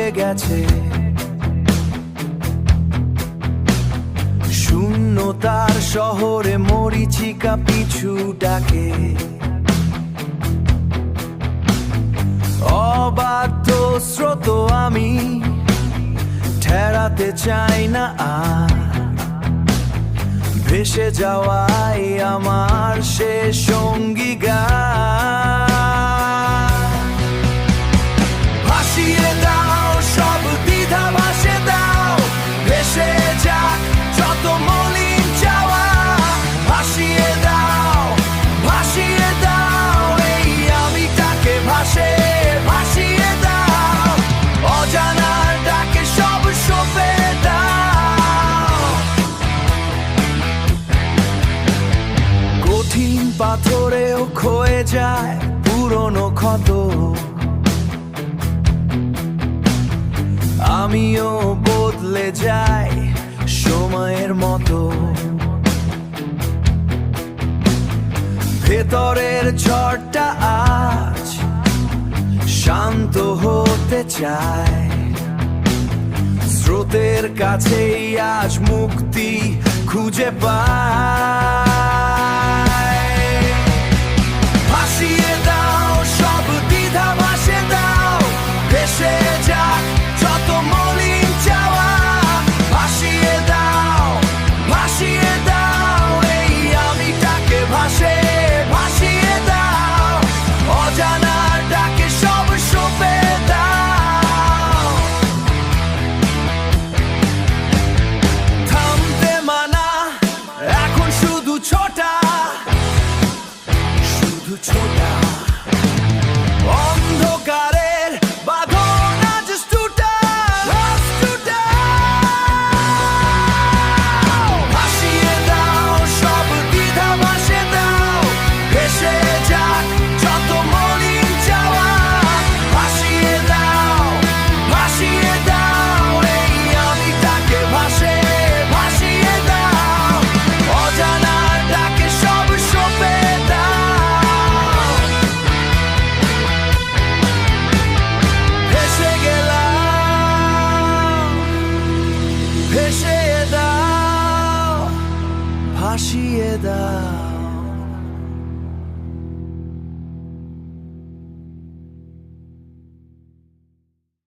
হয়ে গেছে, শূন্যতার শহরে মরীচিকা পিছু ডাকে। অবাধ্য স্রোত আমি ঠেরাতে চাই না আর, ভেসে যাওয়াই আমার শেষ সঙ্গী গান। ভাসিয়ে দাও সব দ্বিধা, ভাসে দাও ভেসে যাক যত মলিন চাওয়া। ভাসিয়ে দাও, ভাসিয়ে দাও এই আমিটাকে, ভাসিয়ে দাও অজানার ডাকে সব সঁপে দাও। কঠিন পাথরেও ক্ষয়ে যায় পুরনো ক্ষত, আমিও বদলে যাই সময়ের মতো। ভেতরের ঝড়টা আজ শান্ত হতে চায়, স্রোতের কাছেই আজ মুক্তি খুঁজে পায়। ভাসিয়ে দাও সব দ্বিধা, ভাসে দাও ভেসে যাক যত মন